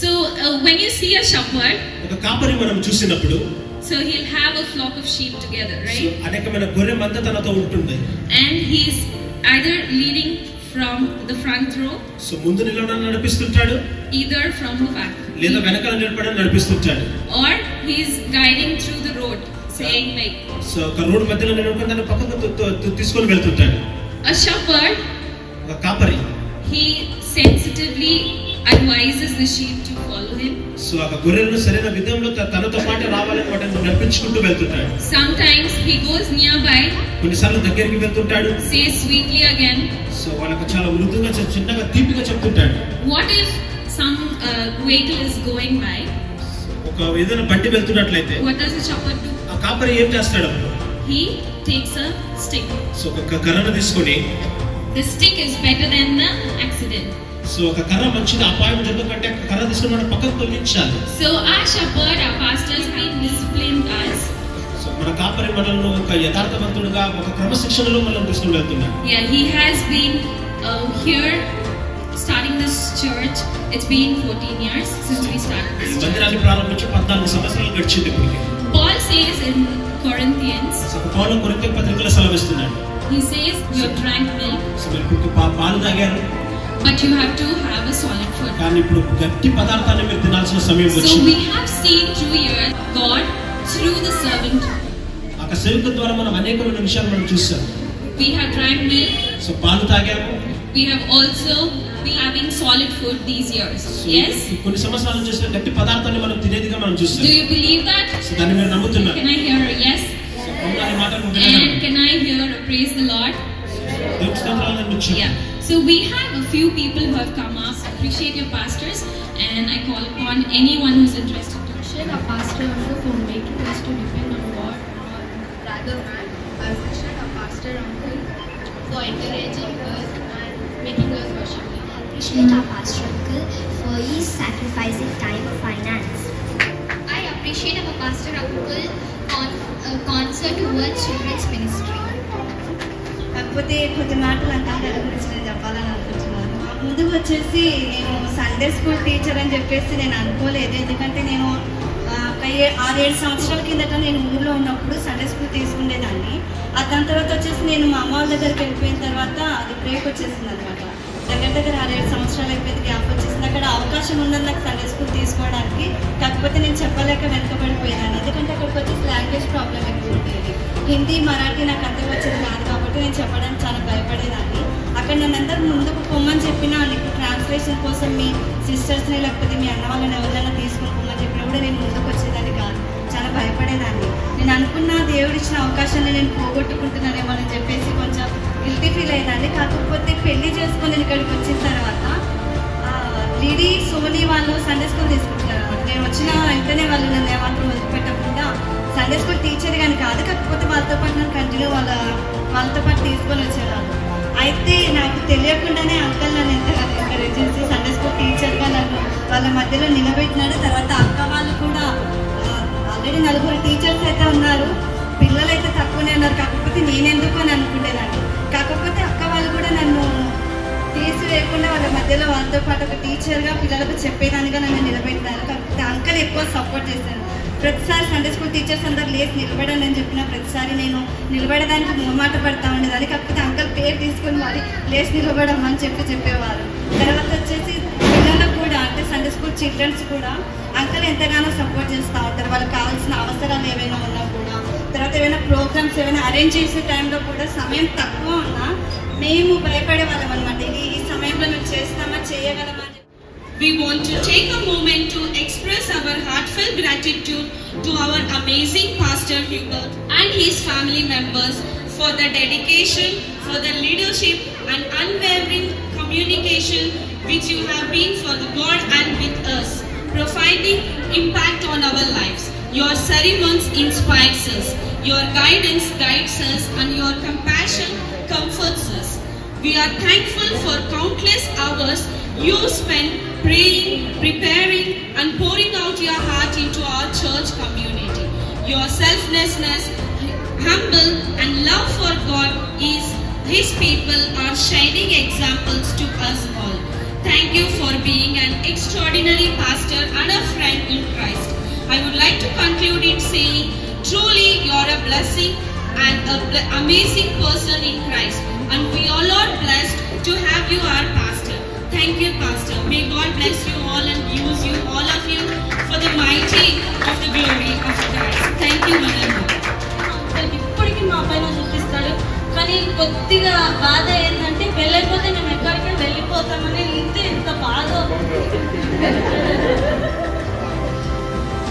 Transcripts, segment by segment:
So when you see a shepherd, ఒక కాపరి మనం చూసినప్పుడు, so he'll have a flock of sheep together, right? So అనేకమైన గొర్రె మంద తనతో ఉంటుంది. And he's either leading from the front row, so ముందు నిలవడం నడిపిస్తుంటాడు, either from the back, లేదా వెనకాల నిలబడడం నడిపిస్తుంటాడు, or he's guiding through the road, saying like, so ఒక రోడ్ మధ్యలో నిలబడి దాన్ని పక్కకు తీసుకొని వెళ్తుంటాడు. a shepherd, ఒక కాపరి, he sensitively advises the sheep to follow him. So ఆ గొర్రెలను సరైన విధంలో తనతో పాటు రావాలని వాటిని నడిపించుకుంటూ వెళ్తుంటాడు. Sometimes he goes nearby, కొన్నిసార్లు దగ్గరికి వెళ్తుంటాడు, says sweetly again. సో వాళ్ళకు చాలా మృదువుగా చిన్నగా తీపిగా చెప్తుంటాడు. What if some vehicle is going by? ఒక ఏదైనా బండి వెళ్తున్నట్లయితే What does the shepherd do? ఆ కాపరి ఏం చేస్తాడు? He takes a stick. So ఒక కర్రను తీసుకొని, The stick is better than the accident. So ఒక కర్ర మంచిది, అపాయం జరగకంటే కర్ర తీసుకొని మనం పక్కకు తొలగించాలి. So our shepherd, our pastor has been disciplined us. So మన కాపరి మనల్ని ఒక యథార్థవంతుడుగా ఒక క్రమశిక్షణలో మనం తీసుకొని వెళ్తున్నాడు. Yeah, he has been here starting this church. It's been 14 years since we started this church. మందిరాన్ని ప్రారంభించి 14 సంవత్సరాలు గడిచింది ఇప్పటికి. Paul says in Corinthians, so పౌలు కొరింథీ పత్రికలో సెలవిస్తున్నాడు. he says you have drank milk, so ఇప్పుడు పాలు తాగారు, but you have to have a solid food. కానీ ఇప్పుడు గట్టి పదార్థాన్ని మీరు తినాల్సిన సమయం So వచ్చింది. we have seen through here God through the servant. ఆ సేవకుల ద్వారా మనం అనేకమైన విషయాలు మనం చూసాం. We have drank milk. So పాలు తాగాము. We have also been having solid food these years. Yes. కొన్ని సంవత్సరాలు చేసిన గట్టి పదార్థాన్ని మనం తినేదిగా మనం చూసాం. Do you believe that? So దాన్ని మీరు నమ్ముతున్నారా? Can I hear a yes? So అవుననే మాటను And వినండి. can I hear a praise the Lord? దేవుని స్తోత్రాలు చెప్పు. Yeah. So we have a few people who have come up. Appreciate your pastors, and I call upon anyone who's interested to share. Our pastor also for making us to depend on God, or rather man. I appreciate our pastor uncle for encouraging us and making us worship Him. I appreciate our pastor uncle for his sacrificing time of finance. I appreciate our pastor uncle on concert towards children's ministry. కాకపోతే కొద్ది మాటలు uncle గురించి నేను చెప్పాలని అనుకుంటున్నాను. ముందుకు వచ్చేసి నేను సండే స్కూల్ టీచర్ అని చెప్పేసి నేను అనుకోలేదు. ఎందుకంటే నేను 6-7 సంవత్సరాల కిందట నేను ఊళ్ళో ఉన్నప్పుడు సండే స్కూల్ తీసుకునేదాన్ని. దాని తర్వాత వచ్చేసి నేను మా అమ్మ వాళ్ళ దగ్గరికి వెళ్ళిపోయిన తర్వాత అది బ్రేక్ వచ్చేసింది అనమాట. దగ్గర 6-7 సంవత్సరాలు అయిపోయింది, గ్యాప్ వచ్చేసింది. అక్కడ అవకాశం ఉన్నది నాకు సండే స్కూల్ తీసుకోవడానికి. కాకపోతే నేను చెప్పలేక వెనుకబడిపోయాను. ఎందుకంటే అక్కడికి వచ్చేసి లాంగ్వేజ్ ప్రాబ్లం ఎక్కువ ఉండేది. హిందీ, మరాఠీ నాకు అంత వచ్చేది కాదు కాబట్టి నేను చెప్పడానికి చాలా భయపడేదాన్ని. అక్కడ నన్ను అందరూ ముందుకు పొమ్మని చెప్పినా, నీకు ట్రాన్స్లేషన్ కోసం మీ సిస్టర్స్ని లేకపోతే మీ అన్న వాళ్ళని ఎవరైనా తీసుకొని పొమ్మని చెప్పినా కూడా నేను ముందుకు వచ్చేదాన్ని కాదు. చాలా భయపడేదాన్ని. నేను అనుకున్న దేవుడు ఇచ్చిన అవకాశాన్ని నేను పోగొట్టుకుంటున్నానేమో అని చెప్పేసి కొంచెం గిల్టీ ఫీల్ అయ్యేదాన్ని. కాకపోతే పెళ్లి చేసుకొని నేను ఇక్కడికి వచ్చిన తర్వాత లిడీ, సోనీ వాళ్ళు సండే స్కూల్ తీసుకుంటున్నారు. నేను వచ్చిన వెంటనే వాళ్ళు నన్ను ఏమాత్రం వదిలిపెట్టకుండా సండే స్కూల్ టీచర్ కానీ కాదు, కాకపోతే వాళ్ళతో పాటు నన్ను కంటిన్యూ వాళ్ళతో పాటు తీసుకొని వచ్చేవాళ్ళు. అయితే నాకు తెలియకుండానే అంకల్ నన్ను ఎంతగానో ఎంకరేజ్ చేసి సండే స్కూల్ టీచర్గా నన్ను వాళ్ళ మధ్యలో నిలబెట్టినాడు. తర్వాత అక్క వాళ్ళు కూడా ఆల్రెడీ 4 టీచర్స్ అయితే ఉన్నారు, పిల్లలు అయితే తక్కువనే ఉన్నారు. కాకపోతే నేనెందుకు అని అనుకునేదాన్ని. కాకపోతే అక్క వాళ్ళు కూడా నన్ను తీసివేయకుండా వాళ్ళ మధ్యలో వాళ్ళతో పాటు ఒక టీచర్గా పిల్లలకు చెప్పేదానిగా నన్ను నిలబెట్టినారు. కాకపోతే అంకల్ ఎక్కువ సపోర్ట్ చేశారు. ప్రతిసారి సండే స్కూల్ టీచర్స్ అందరు లేచి నిలబడని అని చెప్పిన ప్రతిసారి నేను నిలబడడానికి మొహమాట పడతా ఉండేదాన్ని. కాకపోతే అంకల్ పేరు తీసుకొని మరి లేచి నిలబడమని చెప్పేవారు. తర్వాత వచ్చేసి పిల్లలకు కూడా, అంటే సండే స్కూల్ చిల్డ్రన్స్ కూడా అంకల్ ఎంతగానో సపోర్ట్ చేస్తూ ఉంటారు. వాళ్ళకి కావాల్సిన అవసరాలు ఏవైనా ఉన్నా కూడా, తర్వాత ఏమైనా ప్రోగ్రామ్స్ ఏమైనా అరేంజ్ చేసే టైంలో కూడా సమయం తక్కువ ఉన్నా మేము భయపడే వాళ్ళం అనమాట. ఈ సమయంలో మేము చేస్తామా, చేయగలమా. We want to take a moment to express our heartfelt gratitude to our amazing Pastor Hubert and his family members for the dedication, for the leadership and unwavering communication which you have been for the God and with us, providing impact on our lives. Your sermons inspires us, your guidance guides us, and your compassion comforts us. We are thankful for countless hours you spend praying, preparing, and pouring out your heart into our church community. Your selflessness, humble, and love for God is His people are shining examples to us all. Thank you for being an extraordinary pastor and a friend in Christ. I would like to conclude it saying, truly you are a blessing and an amazing person in Christ, and we all are blessed to have you our pastor. Thank you, Pastor. May God bless you all and use you, all of you, for the mighty of the glory of Christ. Thank you, Mother. ఇప్పటికీ మా పైన చూపిస్తాడు. కానీ కొద్దిగా బాధ ఏంటంటే వెళ్ళకపోతే మేము ఎక్కడికి వెళ్ళిపోతామని ఇంత బాధ.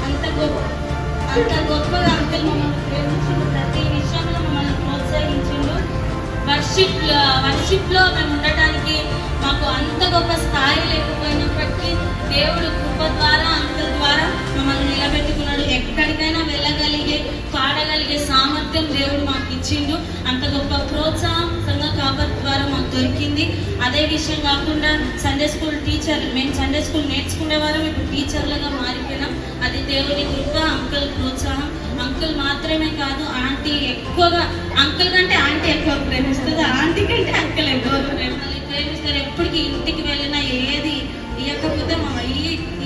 అంత గొప్పగా అంకల్ మమ్మల్ని ప్రేమించిండు, ప్రతి విషయంలో మమ్మల్ని ప్రోత్సహించిండు. వర్షిప్లో మేము ఉండటానికి మాకు అంత గొప్ప స్థాయి లేకపోయినప్పటికీ దేవుడు కృప ద్వారా అంకల్ ద్వారా మమ్మల్ని నిలబెట్టుకున్నాడు. ఎక్కడికైనా వెళ్ళగలిగే పాడగలిగే సామర్థ్యం దేవుడు మాకు ఇచ్చిండు. అంత గొప్ప ప్రోత్సాహం సంఘ కాపర్ ద్వారా మాకు దొరికింది. అదే విషయం కాకుండా సండే స్కూల్ టీచర్, మేము సండే స్కూల్ నేర్చుకునే వారం ఇప్పుడు టీచర్లుగా మారిపోయినాం. అది దేవుని కృప, అంకల్ ప్రోత్సాహం. అంకుల్ మాత్రమే కాదు, ఆంటీ ఎక్కువగా, అంకుల్ కంటే ఆంటీ ఎక్కువ ప్రేమిస్తుంది, ఆంటీ కంటే అంకుల్ ఎక్కువ ప్రేమిస్తారు. ఎప్పటికీ ఇంటికి వెళ్ళినా ఏది ఇవ్వకపోతే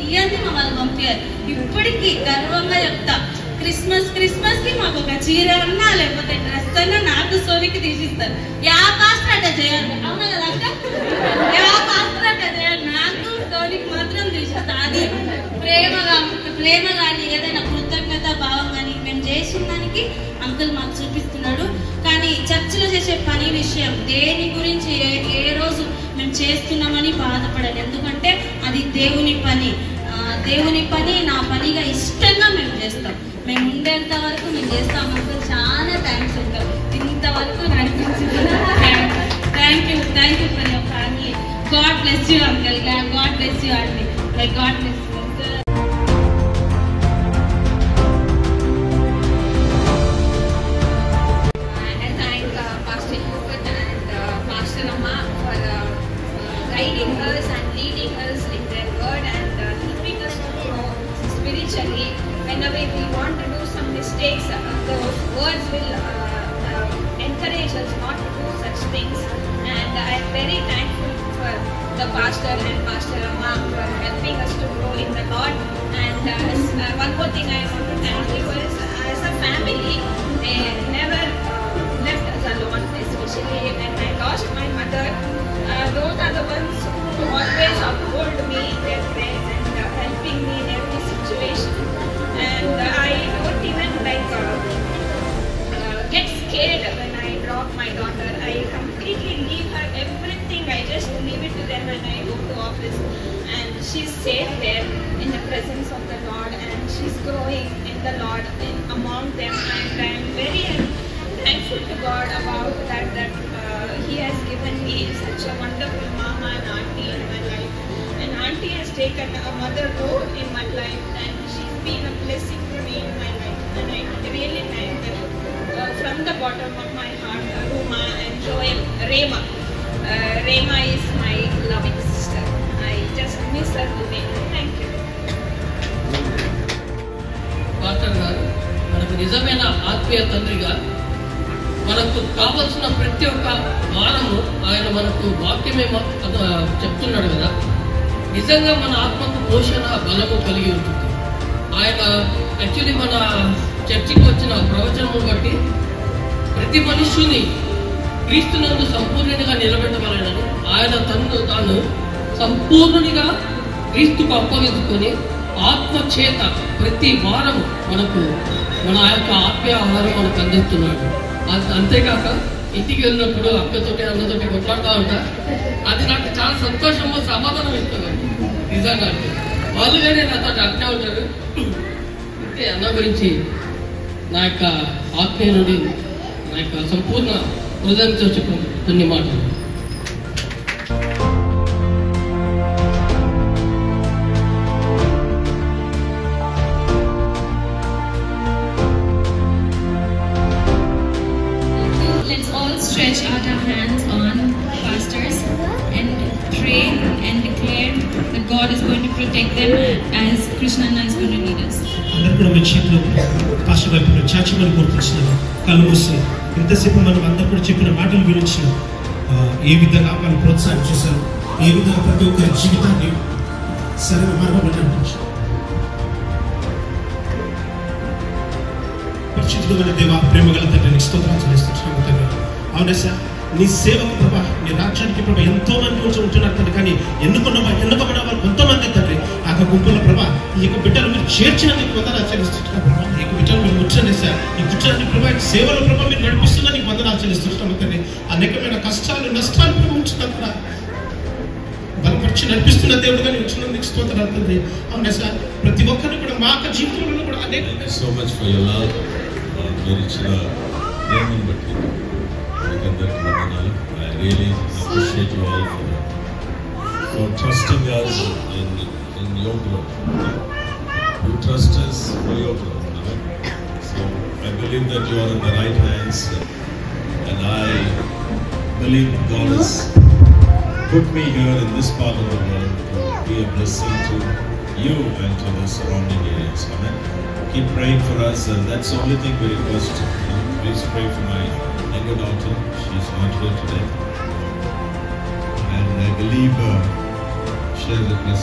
ఇయ్యంది మమ్మల్ని పంపించారు. ఇప్పటికీ గర్వంగా చెప్తా, క్రిస్మస్కి మాకు ఒక చీర అన్నా లేకపోతే డ్రెస్ అన్నా నాకు సోనికి తీసిస్తారు. యా పాస్టర్ అట్ట చేయాలి, అవునా కదా అక్క? యా పాస్టర్ అట్ట చేయాలి, నాకు సోనికి మాత్రం తీసిస్తారు. అది ప్రేమ కానీ ఏదైనా కృతజ్ఞత భావం కానీ మేము చేసిన దానికి అంకుల్ మాకు చూపిస్తున్నాడు. కానీ చర్చిలో చేసే పని విషయం దేని గురించి ఏ రోజు మేము చేస్తున్నామని బాధపడాలి. ఎందుకంటే అది దేవుని పని. దేవుని పని నా పనిగా ఇష్టంగా మేము చేస్తాం. మేము ఉండేంత వరకు మేము చేస్తాం. అంకుల్ చాలా థ్యాంక్స్ ఉంటాం ఇంతవరకు నడిపించింది. Thank you for your family. God bless you uncle, God bless you aunty, God bless you. guiding us and leading us in their word and helping us to grow spiritually. Whenever we want to do some mistakes, those words will encourage us not to do such things. And I am very thankful for the pastor and Pastor Amma for helping us to grow in the Lord. And one more thing I want to thank you is, as a family, they never left us alone, especially when I lost my mother. Those are the ones who always uphold me in their prayers and helping me in every situation. And I don't even get scared when I drop my daughter. I completely leave her everything. I just leave it to them and I go to office. And she's safe there in the presence of the Lord, and she's growing in the Lord among them. And I am very thankful to God about that He has given me such a wonderful mama and auntie in my life. And auntie has taken a mother role in my life, and she's been a blessing to me in my life. And I really thank her from the bottom of my heart. Ruma and Joel, Rema is my loving sister. I just miss her today. Thank you. Pastor గారు మనకు నిజమైన ఆత్మీయ తండ్రిగా మనకు కావలసిన ప్రతి ఒక్క వారము ఆయన మనకు వాక్యమే చెప్తున్నాడు కదా. నిజంగా మన ఆత్మకు పోషణ బలము కలిగి ఉంటుంది. ఆయన యాక్చువల్లీ మన చర్చికి వచ్చిన ప్రవచనము బట్టి ప్రతి మనుష్యుని క్రీస్తునందు సంపూర్ణంగా నిలబెట్టవలనని ఆయన తాను సంపూర్ణునిగా క్రీస్తుకు అప్పగించుకొని ఆత్మ చేత ప్రతి వారము మనకు మన యొక్క ఆత్మీయ ఆహారం మనకు అందిస్తున్నాడు. అంతేకాక ఇంటికి వెళ్ళినప్పుడు అక్కతోటి అన్నతోటి కొట్లాడుతూ ఉంటా, అది నాకు చాలా సంతోషము సమాధానం ఇస్తుంది నిజంగా. వాళ్ళు కానీ నాతో అట్నే ఉంటారు. అంటే అన్న గురించి నా యొక్క ఆత్మీయ నుండి నా యొక్క సంపూర్ణ హృదయంతో చెప్పిన కొన్ని మాటలు. Stretch out our hands on pastors and pray and declare that God is going to protect them as Krishnana is going to lead us. అందరూ కూడా మీ చేతిలో పాస్టర్ వైపు చాచమని కోరుతున్నాను. కళ్ళు మూసి ఇంతసేపు మనం అందరూ కూడా చెప్పిన మాటల గురించి ఏ విధంగా వాళ్ళు ప్రోత్సాహం చేశారు, ఏ విధంగా ప్రతి ఒక్కరి జీవితాన్ని సరైన మార్గంలో నడిపించు. పరిశుద్ధుడైన దేవా, ప్రేమగల తండ్రి, నీకు స్తోత్రాలు చెల్లిస్తున్నాము తండ్రి. అవునా సార్, నీ సేవకు ప్రభా, నీ రాజ్యానికి ప్రభా ఎంతో మంది వచ్చి ఉంటున్నారు తండ్రి. కానీ ఎన్నుబడిన వాళ్ళు ఎంతో మంది తండ్రి. ఆ గుంపుల ప్రభా, ఈ యొక్క బిడ్డలు మీరు చేర్చినందుకు వందనాలు చెల్లిస్తున్నాము ప్రభా. ఈ యొక్క బిడ్డలు మీరు ముచ్చండి సార్, ఈ బిడ్డలని ప్రభా సేవల ప్రభా మీరు నడిపిస్తున్నందుకు వందనాలు చెల్లిస్తున్నాము తండ్రి. అనేకమైన కష్టాలు నష్టాలు ప్రభు ఉంచుతున్నా బలపరిచి నడిపిస్తున్న దేవుడు కానీ ఉంచినందుకు స్తోత్రాలు తండ్రి. అవునా సార్, ప్రతి ఒక్కరిని కూడా మా యొక్క జీవితంలో కూడా అనేక so much for your love. మీరు ఇచ్చిన ప్రేమను బట్టి మీకందరికీ వందనాలు. I really appreciate you all for trusting us in your growth. You trust us for your growth. So I believe that you are in the right hands, and I believe God has put me here in this part of the world to be a blessing to you and to the surrounding areas. Amen. Keep praying for us, and that's the only thing we request. Please pray for my younger daughter. She's not here today, and I believe she has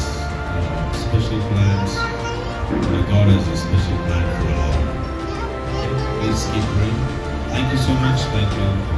special plans. God has a special plan for her. Please keep praying. Thank you so much. Thank you.